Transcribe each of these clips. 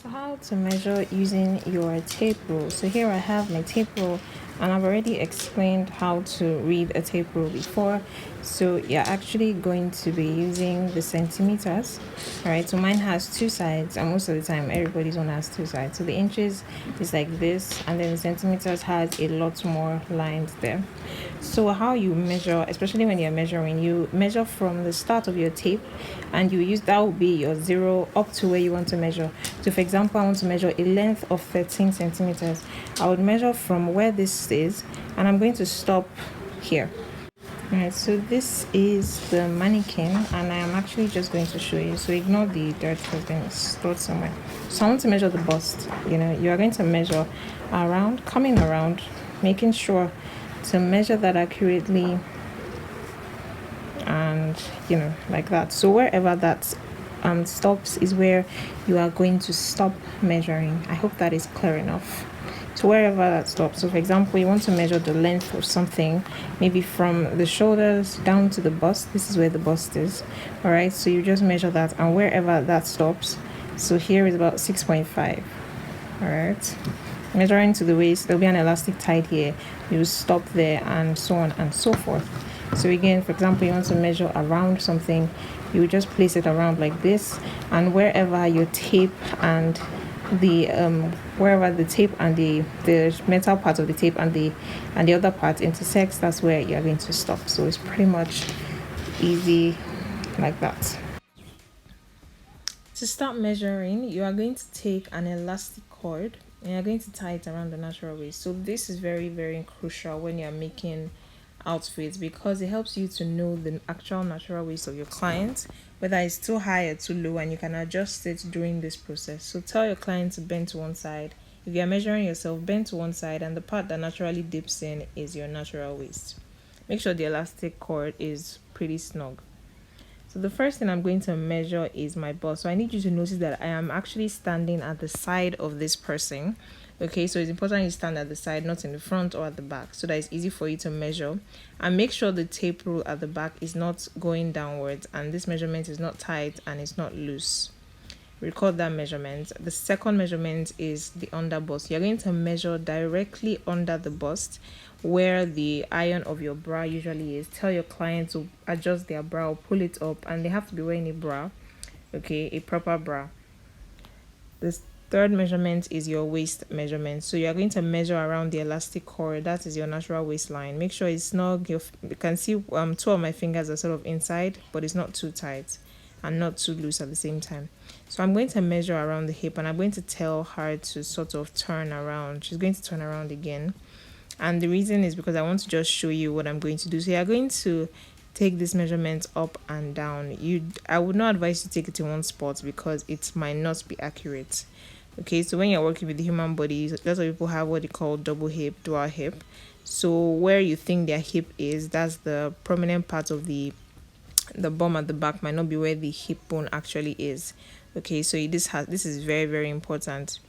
So how to measure using your tape rule. So here I have my tape rule, and I've already explained how to read a tape rule before. So you're actually going to be using the centimeters. All right, so mine has two sides, and most of the time everybody's one has two sides. So the inches is like this, and then the centimeters has a lot more lines there. So how you measure, especially when you're measuring, you measure from the start of your tape, and you use that will be your zero up to where you want to measure. So for example, I want to measure a length of 13 centimeters. I would measure from where this is, and I'm going to stop here. Alright, so this is the mannequin, and I am actually just going to show you. So ignore the dirt because then it's stored somewhere. So I want to measure the bust. You are going to measure around, coming around, making sure to measure that accurately, and like that. So wherever that stops is where you are going to stop measuring. I hope that is clear enough. So wherever that stops. So for example, you want to measure the length of something, maybe from the shoulders down to the bust. This is where the bust is. All right, so you just measure that, and wherever that stops, so here is about 6.5. all right, measuring to the waist, there'll be an elastic tied here. You stop there, and so on and so forth. So again, for example, you want to measure around something, you just place it around like this, and wherever your tape and the wherever the tape and the metal part of the tape and the other part intersects, that's where you're going to stop. So it's pretty much easy like that. To start measuring, you are going to take an elastic cord and you're going to tie it around the natural waist. So this is very, very crucial when you're making outfits, because it helps you to know the actual natural waist of your client, whether it's too high or too low, and you can adjust it during this process. So tell your client to bend to one side. If you're measuring yourself, bend to one side, and the part that naturally dips in is your natural waist. Make sure the elastic cord is pretty snug. So the first thing I'm going to measure is my bust. So I need you to notice that I am actually standing at the side of this person. Okay, so it's important you stand at the side, not in the front or at the back, so that it's easy for you to measure. And make sure the tape rule at the back is not going downwards, and this measurement is not tight and it's not loose. Record that measurement. The second measurement is the underbust. You're going to measure directly under the bust, where the iron of your bra usually is. Tell your client to adjust their bra or pull it up, and they have to be wearing a bra, okay, a proper bra. The third measurement is your waist measurement. So you are going to measure around the elastic cord. That is your natural waistline. Make sure it's snug. You can see two of my fingers are sort of inside, but it's not too tight and not too loose at the same time. So I'm going to measure around the hip, and I'm going to tell her to sort of turn around. She's going to turn around again. And the reason is because I want to just show you what I'm going to do. So you're going to take this measurement up and down. I would not advise you to take it in one spot because it might not be accurate. Okay, so when you're working with the human body, lots of people have what they call double hip, dual hip. So where you think their hip is, that's the prominent part of the bum at the back, might not be where the hip bone actually is. Okay, so this is very, very important.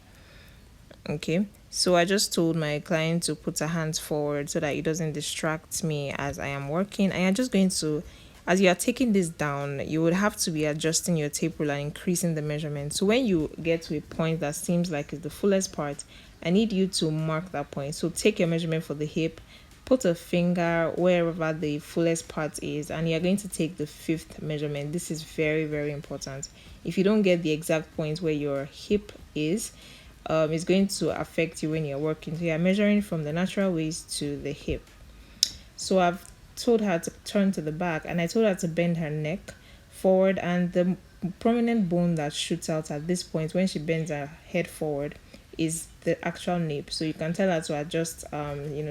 Okay, so I just told my client to put her hands forward so that it doesn't distract me as I am working. And you're just going to, as you are taking this down, you would have to be adjusting your tape rule and increasing the measurement. So when you get to a point that seems like it's the fullest part, I need you to mark that point. So take your measurement for the hip, put a finger wherever the fullest part is, and you're going to take the fifth measurement. This is very, very important. If you don't get the exact point where your hip is, it's going to affect you when you're working. So you're measuring from the natural waist to the hip. So I've told her to turn to the back, and I told her to bend her neck forward, and the prominent bone that shoots out at this point when she bends her head forward is the actual nape. So you can tell her to adjust,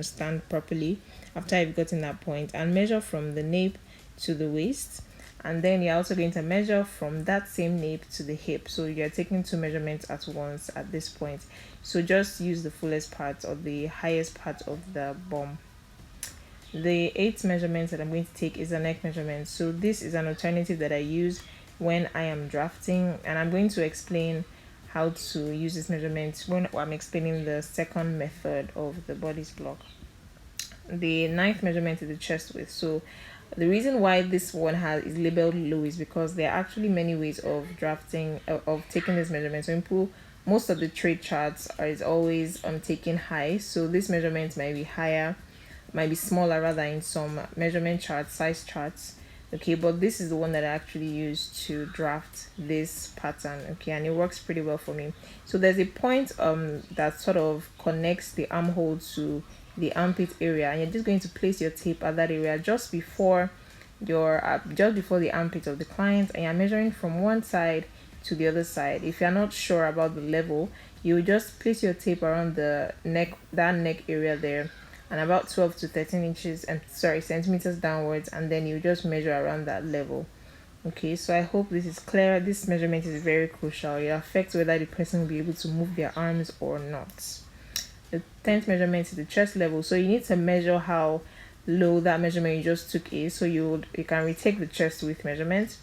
stand properly after you've gotten that point, and measure from the nape to the waist. And then you're also going to measure from that same nape to the hip. So you're taking two measurements at once at this point. So just use the fullest part or the highest part of the bum. The eighth measurement that I'm going to take is a neck measurement. So this is an alternative that I use when I am drafting, and I'm going to explain how to use this measurement when I'm explaining the second method of the bodice block. The ninth measurement is the chest width. So the reason why this one is labeled low is because there are actually many ways of drafting, of taking this measurement. So people most of the trade charts are is always taking high, so this measurement might be higher, might be smaller rather in some measurement charts, size charts. Okay, but this is the one that I actually use to draft this pattern. Okay, and it works pretty well for me. So there's a point that sort of connects the armhole to the armpit area, and you're just going to place your tape at that area just before the armpit of the client, and you're measuring from one side to the other side. If you're not sure about the level, you just place your tape around the neck, that neck area there, and about 12 to 13 inches and centimeters downwards, and then you just measure around that level. Okay, so I hope this is clear. This measurement is very crucial. It affects whether the person will be able to move their arms or not. The 10th measurement is the chest level, so you need to measure how low that measurement you just took is. So you can retake the chest width measurement,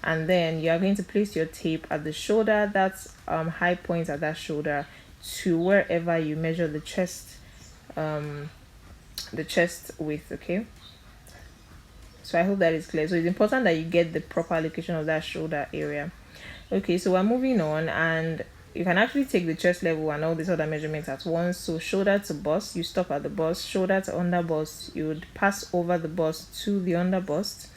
and then you are going to place your tape at the shoulder, that's high point at that shoulder, to wherever you measure the chest width. Okay, so I hope that is clear. So it's important that you get the proper location of that shoulder area. Okay, so we're moving on, and you can actually take the chest level and all these other measurements at once. So shoulder to bust, you stop at the bust. Shoulder to underbust, you would pass over the bust to the underbust.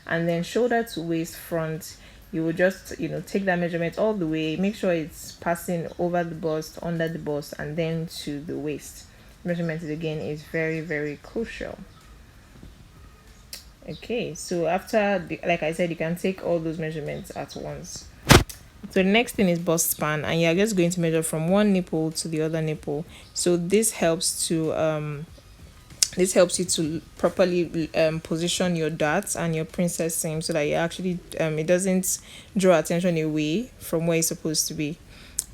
And then shoulder to waist front, you will just take that measurement all the way, make sure it's passing over the bust, under the bust, and then to the waist. Measurement again is very, very crucial. Okay, so after like I said, you can take all those measurements at once. So the next thing is bust span, and you're just going to measure from one nipple to the other nipple. So this helps you to properly position your darts and your princess seam, so that you actually it doesn't draw attention away from where it's supposed to be.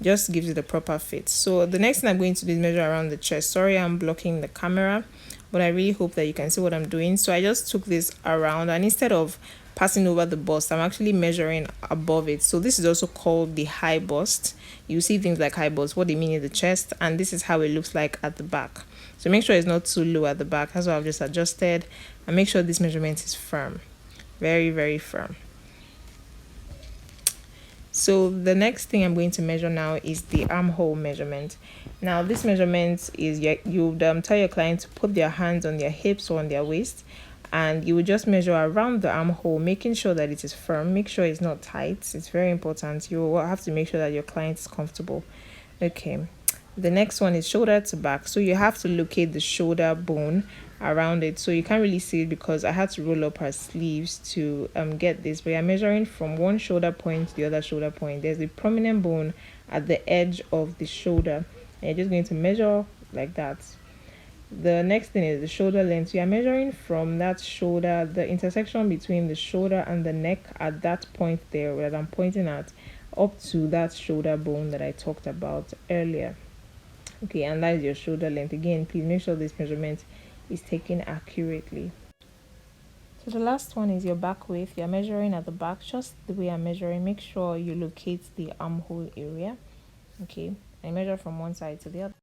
Just gives you the proper fit. So the next thing I'm going to do is measure around the chest. Sorry, I'm blocking the camera, but I really hope that you can see what I'm doing. So I just took this around, and instead of passing over the bust, I'm actually measuring above it. So this is also called the high bust. You see things like high bust, what they mean in the chest, and this is how it looks like at the back. So make sure it's not too low at the back. That's what I've just adjusted, and make sure this measurement is firm, very, very firm. So the next thing I'm going to measure now is the armhole measurement. Now this measurement is you tell your client to put their hands on their hips or on their waist, and you will just measure around the armhole, making sure that it is firm. Make sure it's not tight. It's very important. You will have to make sure that your client is comfortable. Okay, the next one is shoulder to back. So you have to locate the shoulder bone around it. So you can't really see it because I had to roll up her sleeves to get this, but you're measuring from one shoulder point to the other shoulder point. There's a prominent bone at the edge of the shoulder, and you're just going to measure like that. The next thing is the shoulder length. You are measuring from that shoulder, the intersection between the shoulder and the neck at that point there that I'm pointing at, up to that shoulder bone that I talked about earlier. Okay, and that is your shoulder length. Again, please make sure this measurement is taken accurately. So the last one is your back width. You're measuring at the back, just the way I'm measuring. Make sure you locate the armhole area. Okay, I measure from one side to the other.